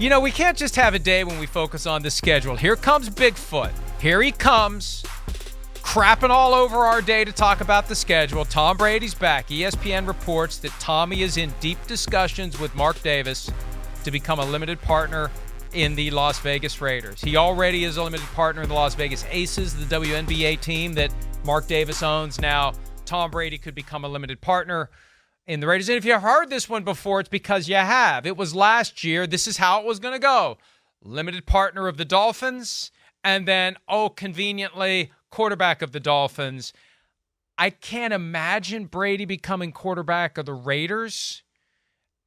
We can't just have a day when we focus on the schedule. Here comes Bigfoot. Here he comes, crapping all over our day to talk about the schedule. Tom Brady's back. ESPN reports that Tommy is in deep discussions with Mark Davis to become a limited partner in the Las Vegas Raiders. He already is a limited partner in the Las Vegas Aces, the WNBA team that Mark Davis owns. Now, Tom Brady could become a limited partner in the Raiders. And if you've heard this one before, it's because you have. It was last year. This is how it was going to go. Limited partner of the Dolphins, and then, conveniently, quarterback of the Dolphins. I can't imagine Brady becoming quarterback of the Raiders.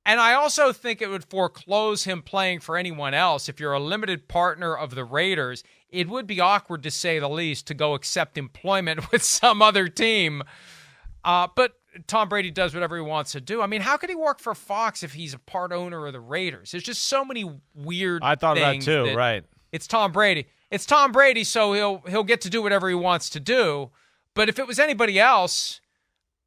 And I also think it would foreclose him playing for anyone else. If you're a limited partner of the Raiders, it would be awkward, to say the least, to go accept employment with some other team. But Tom Brady does whatever he wants to do. I mean, how could he work for Fox if he's a part owner of the Raiders? There's just so many weird things. I thought of that too, right. It's Tom Brady. It's Tom Brady, so he'll get to do whatever he wants to do. But if it was anybody else,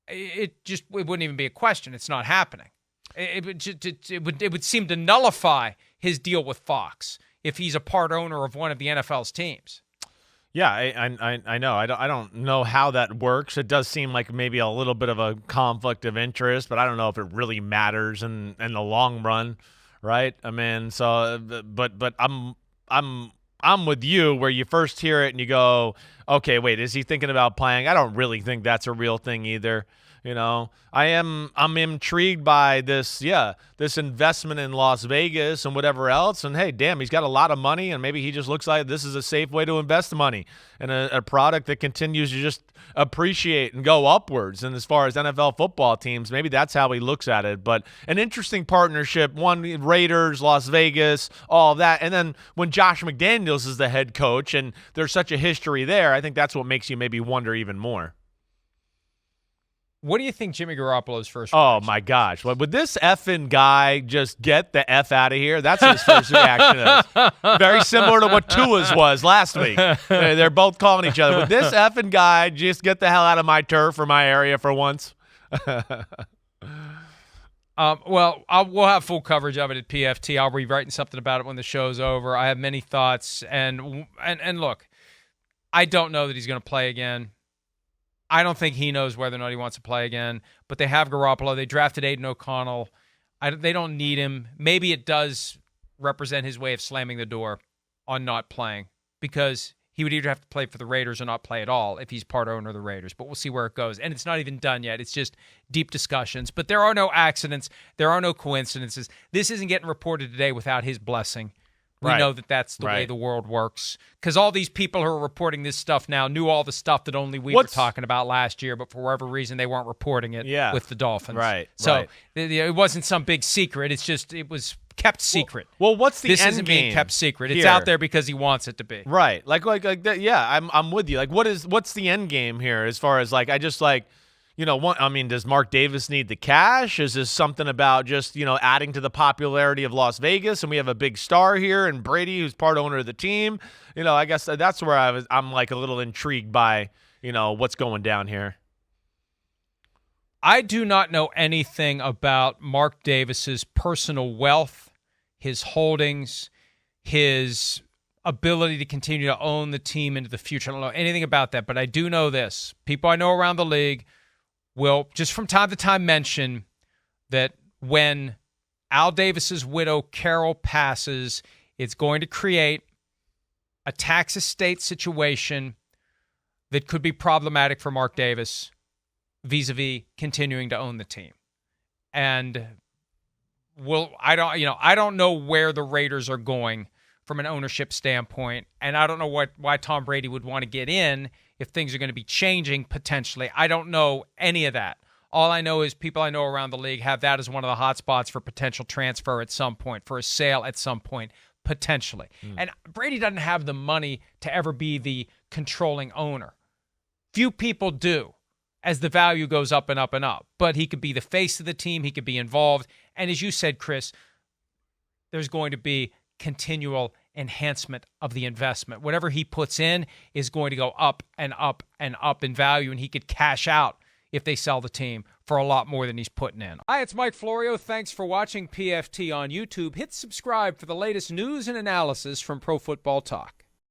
it wouldn't even be a question. It's not happening. It would seem to nullify his deal with Fox if he's a part owner of one of the NFL's teams. Yeah, I know. I don't know how that works. It does seem like maybe a little bit of a conflict of interest, but I don't know if it really matters in the long run, right? I mean, so but I'm with you where you first hear it and you go, okay, wait, is he thinking about playing? I don't really think that's a real thing either. I'm intrigued by this investment in Las Vegas and whatever else. And hey, damn, he's got a lot of money, and maybe he just looks like this is a safe way to invest the money in a product that continues to just appreciate and go upwards. And as far as NFL football teams, maybe that's how he looks at it. But an interesting partnership, one Raiders, Las Vegas, all of that. And then when Josh McDaniels is the head coach and there's such a history there, I think that's what makes you maybe wonder even more. What do you think Jimmy Garoppolo's first reaction? Oh, my gosh. Would this effing guy just get the F out of here? That's what his first reaction is. Very similar to what Tua's was last week. They're both calling each other. Would this effing guy just get the hell out of my turf or my area for once? We'll have full coverage of it at PFT. I'll be writing something about it when the show's over. I have many thoughts. And look, I don't know that he's going to play again. I don't think he knows whether or not he wants to play again, but they have Garoppolo. They drafted Aiden O'Connell. They don't need him. Maybe it does represent his way of slamming the door on not playing, because he would either have to play for the Raiders or not play at all if he's part owner of the Raiders. But we'll see where it goes. And it's not even done yet. It's just deep discussions. But there are no accidents. There are no coincidences. This isn't getting reported today without his blessing. We know that that's the way the world works. Because all these people who are reporting this stuff now knew all the stuff that only we were talking about last year, but for whatever reason, they weren't reporting it with the Dolphins. So it wasn't some big secret. It's just it was kept secret. Well, what's the this end isn't game being kept secret. here? It's out there because he wants it to be. Right. Like that. Yeah, I'm with you. Like, what's the end game here as far as does Mark Davis need the cash? Is this something about just, adding to the popularity of Las Vegas, and we have a big star here and Brady, who's part owner of the team? I guess that's where I'm like a little intrigued by, what's going down here. I do not know anything about Mark Davis's personal wealth, his holdings, his ability to continue to own the team into the future. I don't know anything about that, but I do know this. People I know around the league will just from time to time mention that when Al Davis's widow, Carol, passes, it's going to create a tax estate situation that could be problematic for Mark Davis vis-a-vis continuing to own the team. And I don't know where the Raiders are going from an ownership standpoint, and I don't know why Tom Brady would want to get in if things are going to be changing potentially. I don't know any of that. All I know is people I know around the league have that as one of the hot spots for potential transfer at some point, for a sale at some point, potentially. And Brady doesn't have the money to ever be the controlling owner. Few people do, as the value goes up and up and up. But he could be the face of the team. He could be involved. And as you said, Chris, there's going to be continual enhancement of the investment. Whatever he puts in is going to go up and up and up in value, and he could cash out if they sell the team for a lot more than he's putting in. Hi, it's Mike Florio. Thanks for watching PFT on YouTube. Hit subscribe for the latest news and analysis from Pro Football Talk.